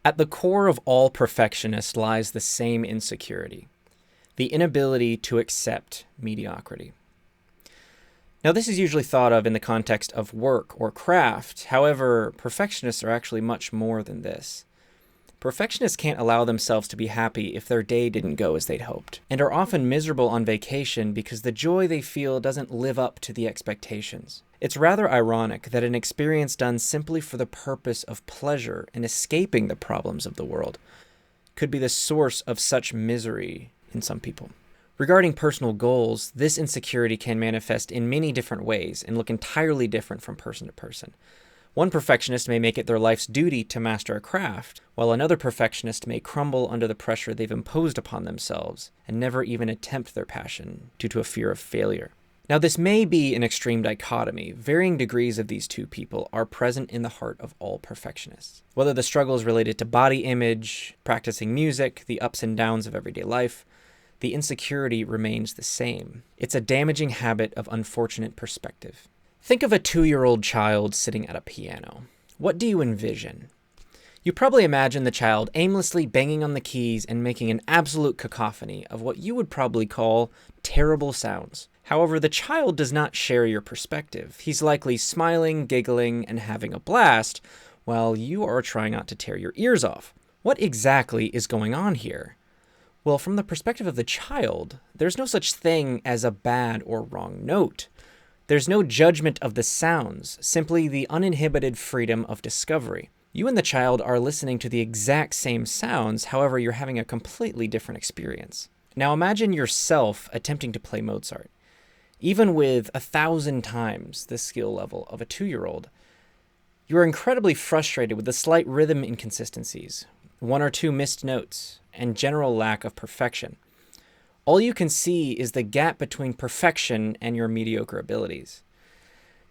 At the core of all perfectionists lies the same insecurity, the inability to accept mediocrity. Now, this is usually thought of in the context of work or craft. However, perfectionists are actually much more than this. Perfectionists can't allow themselves to be happy if their day didn't go as they'd hoped, and are often miserable on vacation because the joy they feel doesn't live up to the expectations. It's rather ironic that an experience done simply for the purpose of pleasure and escaping the problems of the world could be the source of such misery in some people. Regarding personal goals, this insecurity can manifest in many different ways and look entirely different from person to person. One perfectionist may make it their life's duty to master a craft, while another perfectionist may crumble under the pressure they've imposed upon themselves and never even attempt their passion due to a fear of failure. Now, this may be an extreme dichotomy. Varying degrees of these two people are present in the heart of all perfectionists. Whether the struggle is related to body image, practicing music, the ups and downs of everyday life, the insecurity remains the same. It's a damaging habit of unfortunate perspective. Think of a 2-year-old child sitting at a piano. What do you envision? You probably imagine the child aimlessly banging on the keys and making an absolute cacophony of what you would probably call terrible sounds. However, the child does not share your perspective. He's likely smiling, giggling, and having a blast while you are trying not to tear your ears off. What exactly is going on here? Well, from the perspective of the child, there's no such thing as a bad or wrong note. There's no judgment of the sounds, simply the uninhibited freedom of discovery. You and the child are listening to the exact same sounds, however, you're having a completely different experience. Now imagine yourself attempting to play Mozart. Even with 1,000 times the skill level of a 2-year-old, you are incredibly frustrated with the slight rhythm inconsistencies, 1 or 2 missed notes, and general lack of perfection. All you can see is the gap between perfection and your mediocre abilities.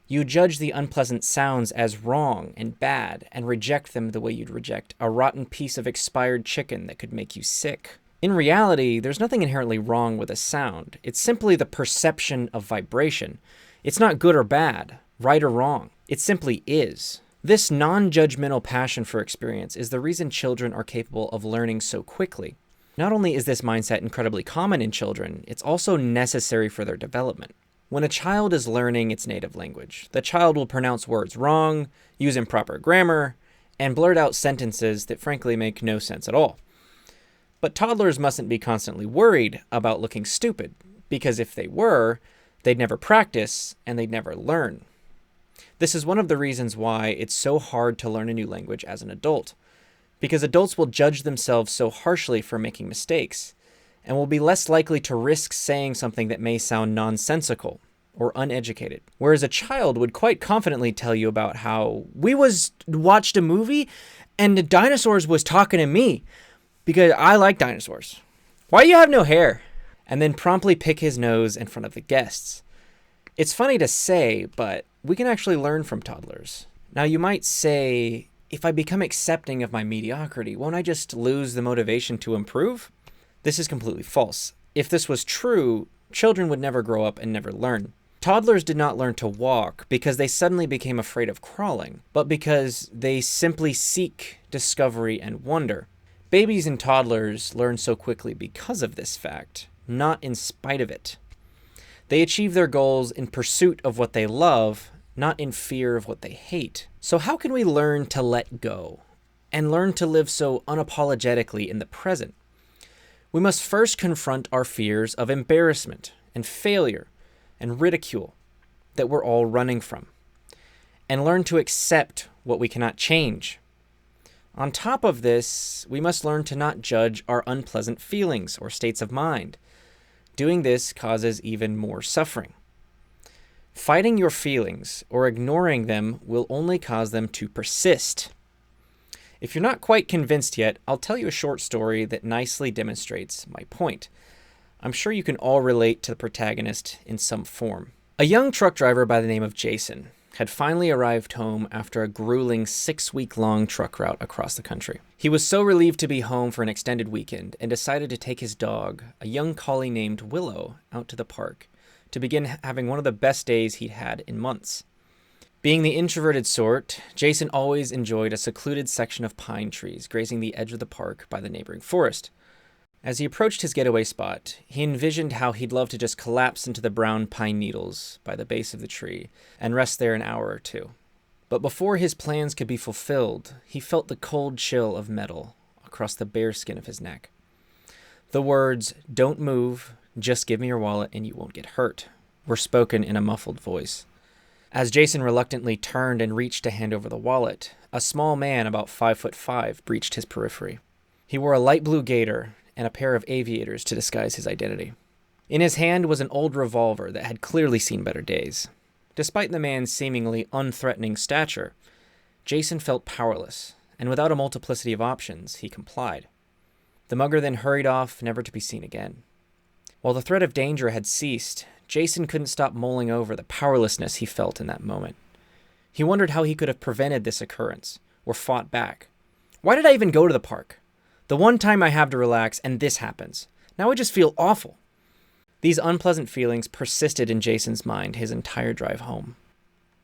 You judge the unpleasant sounds as wrong and bad and reject them the way you'd reject a rotten piece of expired chicken that could make you sick. In reality, there's nothing inherently wrong with a sound. It's simply the perception of vibration. It's not good or bad, right or wrong. It simply is. This non-judgmental passion for experience is the reason children are capable of learning so quickly. Not only is this mindset incredibly common in children, it's also necessary for their development. When a child is learning its native language, the child will pronounce words wrong, use improper grammar, and blurt out sentences that frankly make no sense at all. But toddlers mustn't be constantly worried about looking stupid, because if they were, they'd never practice and they'd never learn. This is one of the reasons why it's so hard to learn a new language as an adult, because adults will judge themselves so harshly for making mistakes, and will be less likely to risk saying something that may sound nonsensical or uneducated. Whereas a child would quite confidently tell you about how we watched a movie and the dinosaurs was talking to me because I like dinosaurs. Why you have no hair? And then promptly pick his nose in front of the guests. It's funny to say, but we can actually learn from toddlers. Now you might say, if I become accepting of my mediocrity, won't I just lose the motivation to improve? This is completely false. If this was true, children would never grow up and never learn. Toddlers did not learn to walk because they suddenly became afraid of crawling, but because they simply seek discovery and wonder. Babies and toddlers learn so quickly because of this fact, not in spite of it. They achieve their goals in pursuit of what they love, not in fear of what they hate. So how can we learn to let go and learn to live so unapologetically in the present? We must first confront our fears of embarrassment and failure and ridicule that we're all running from, and learn to accept what we cannot change. On top of this, we must learn to not judge our unpleasant feelings or states of mind. Doing this causes even more suffering. Fighting your feelings or ignoring them will only cause them to persist. If you're not quite convinced yet, I'll tell you a short story that nicely demonstrates my point. I'm sure you can all relate to the protagonist in some form. A young truck driver by the name of Jason had finally arrived home after a grueling 6-week-long truck route across the country. He was so relieved to be home for an extended weekend and decided to take his dog, a young collie named Willow, out to the park to begin having one of the best days he'd had in months. Being the introverted sort, Jason always enjoyed a secluded section of pine trees grazing the edge of the park by the neighboring forest. As he approached his getaway spot, he envisioned how he'd love to just collapse into the brown pine needles by the base of the tree and rest there an hour or two. But before his plans could be fulfilled, he felt the cold chill of metal across the bare skin of his neck. The words, "Don't move, just give me your wallet and you won't get hurt," were spoken in a muffled voice. As Jason reluctantly turned and reached to hand over the wallet, a small man about 5'5" breached his periphery. He wore a light blue gaiter and a pair of aviators to disguise his identity. In his hand was an old revolver that had clearly seen better days. Despite the man's seemingly unthreatening stature, Jason felt powerless, and without a multiplicity of options, he complied. The mugger then hurried off, never to be seen again. While the threat of danger had ceased, Jason couldn't stop mulling over the powerlessness he felt in that moment. He wondered how he could have prevented this occurrence, or fought back. Why did I even go to the park? The one time I have to relax, and this happens. Now I just feel awful. These unpleasant feelings persisted in Jason's mind his entire drive home.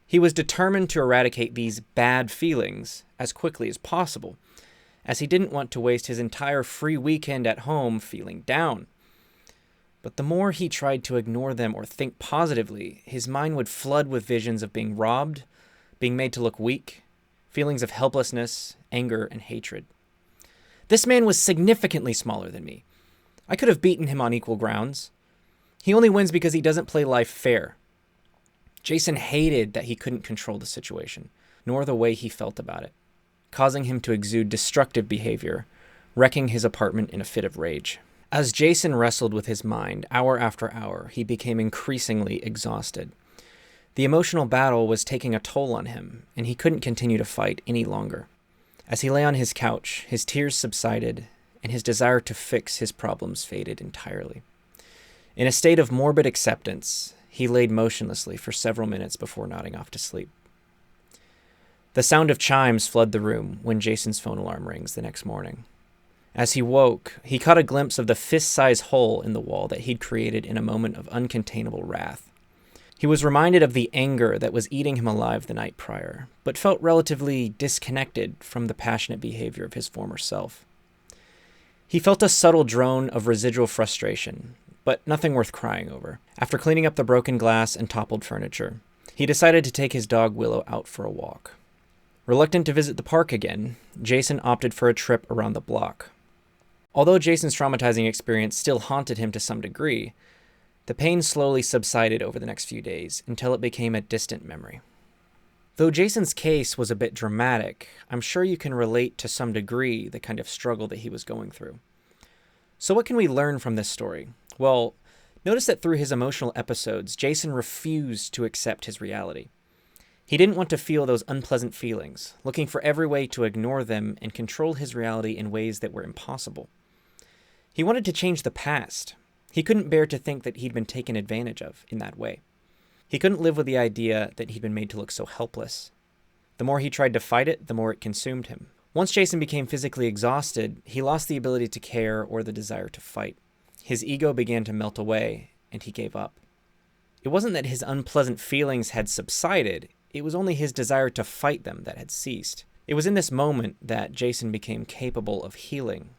He was determined to eradicate these bad feelings as quickly as possible, as he didn't want to waste his entire free weekend at home feeling down. But the more he tried to ignore them or think positively, his mind would flood with visions of being robbed, being made to look weak, feelings of helplessness, anger, and hatred. This man was significantly smaller than me. I could have beaten him on equal grounds. He only wins because he doesn't play life fair. Jason hated that he couldn't control the situation, nor the way he felt about it, causing him to exude destructive behavior, wrecking his apartment in a fit of rage. As Jason wrestled with his mind, hour after hour, he became increasingly exhausted. The emotional battle was taking a toll on him, and he couldn't continue to fight any longer. As he lay on his couch, his tears subsided, and his desire to fix his problems faded entirely. In a state of morbid acceptance, he laid motionlessly for several minutes before nodding off to sleep. The sound of chimes flooded the room when Jason's phone alarm rings the next morning. As he woke, he caught a glimpse of the fist-sized hole in the wall that he'd created in a moment of uncontainable wrath. He was reminded of the anger that was eating him alive the night prior, but felt relatively disconnected from the passionate behavior of his former self. He felt a subtle drone of residual frustration, but nothing worth crying over. After cleaning up the broken glass and toppled furniture, he decided to take his dog Willow out for a walk. Reluctant to visit the park again, Jason opted for a trip around the block. Although Jason's traumatizing experience still haunted him to some degree, the pain slowly subsided over the next few days until it became a distant memory. Though Jason's case was a bit dramatic, I'm sure you can relate to some degree the kind of struggle that he was going through. So what can we learn from this story? Well, notice that through his emotional episodes, Jason refused to accept his reality. He didn't want to feel those unpleasant feelings, looking for every way to ignore them and control his reality in ways that were impossible. He wanted to change the past. He couldn't bear to think that he'd been taken advantage of in that way. He couldn't live with the idea that he'd been made to look so helpless. The more he tried to fight it, the more it consumed him. Once Jason became physically exhausted, he lost the ability to care or the desire to fight. His ego began to melt away, and he gave up. It wasn't that his unpleasant feelings had subsided, it was only his desire to fight them that had ceased. It was in this moment that Jason became capable of healing.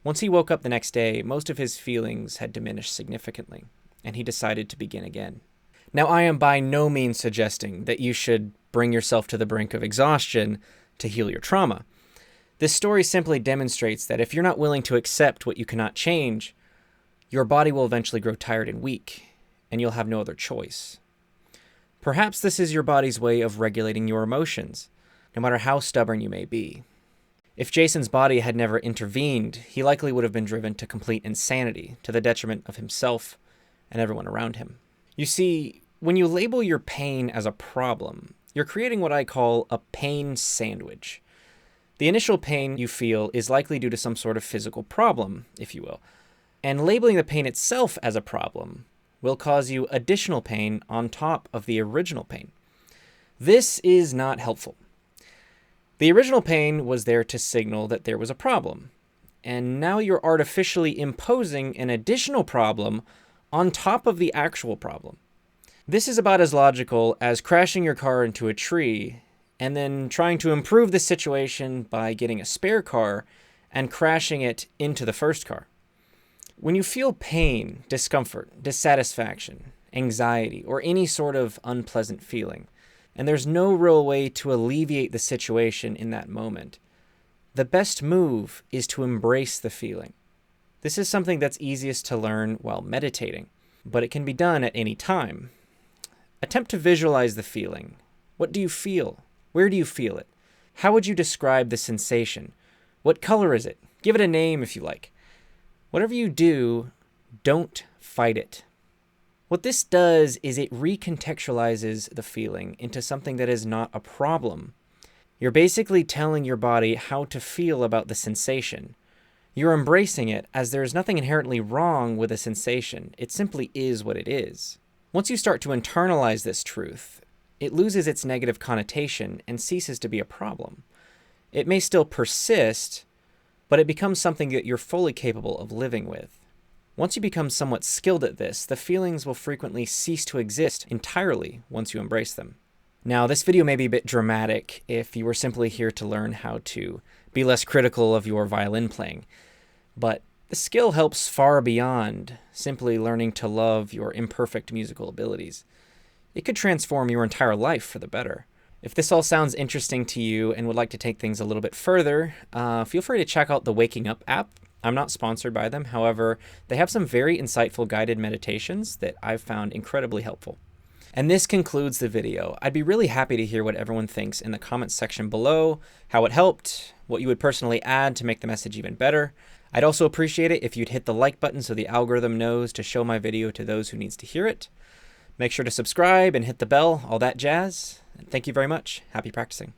Once he woke up the next day, most of his feelings had diminished significantly, and he decided to begin again. Now, I am by no means suggesting that you should bring yourself to the brink of exhaustion to heal your trauma. This story simply demonstrates that if you're not willing to accept what you cannot change, your body will eventually grow tired and weak, and you'll have no other choice. Perhaps this is your body's way of regulating your emotions, no matter how stubborn you may be. If Jason's body had never intervened, he likely would have been driven to complete insanity, to the detriment of himself and everyone around him. You see, when you label your pain as a problem, you're creating what I call a pain sandwich. The initial pain you feel is likely due to some sort of physical problem, if you will, and labeling the pain itself as a problem will cause you additional pain on top of the original pain. This is not helpful. The original pain was there to signal that there was a problem, and now you're artificially imposing an additional problem on top of the actual problem. This is about as logical as crashing your car into a tree and then trying to improve the situation by getting a spare car and crashing it into the first car. When you feel pain, discomfort, dissatisfaction, anxiety, or any sort of unpleasant feeling, and there's no real way to alleviate the situation in that moment, the best move is to embrace the feeling. This is something that's easiest to learn while meditating, but it can be done at any time. Attempt to visualize the feeling. What do you feel? Where do you feel it? How would you describe the sensation? What color is it? Give it a name if you like. Whatever you do, don't fight it. What this does is it recontextualizes the feeling into something that is not a problem. You're basically telling your body how to feel about the sensation. You're embracing it as there is nothing inherently wrong with a sensation. It simply is what it is. Once you start to internalize this truth, it loses its negative connotation and ceases to be a problem. It may still persist, but it becomes something that you're fully capable of living with. Once you become somewhat skilled at this, the feelings will frequently cease to exist entirely once you embrace them. Now, this video may be a bit dramatic if you were simply here to learn how to be less critical of your violin playing, but the skill helps far beyond simply learning to love your imperfect musical abilities. It could transform your entire life for the better. If this all sounds interesting to you and would like to take things a little bit further, feel free to check out the Waking Up app. I'm not sponsored by them. However, they have some very insightful guided meditations that I've found incredibly helpful. And this concludes the video. I'd be really happy to hear what everyone thinks in the comments section below, how it helped, what you would personally add to make the message even better. I'd also appreciate it if you'd hit the like button so the algorithm knows to show my video to those who needs to hear it. Make sure to subscribe and hit the bell, all that jazz. And thank you very much. Happy practicing.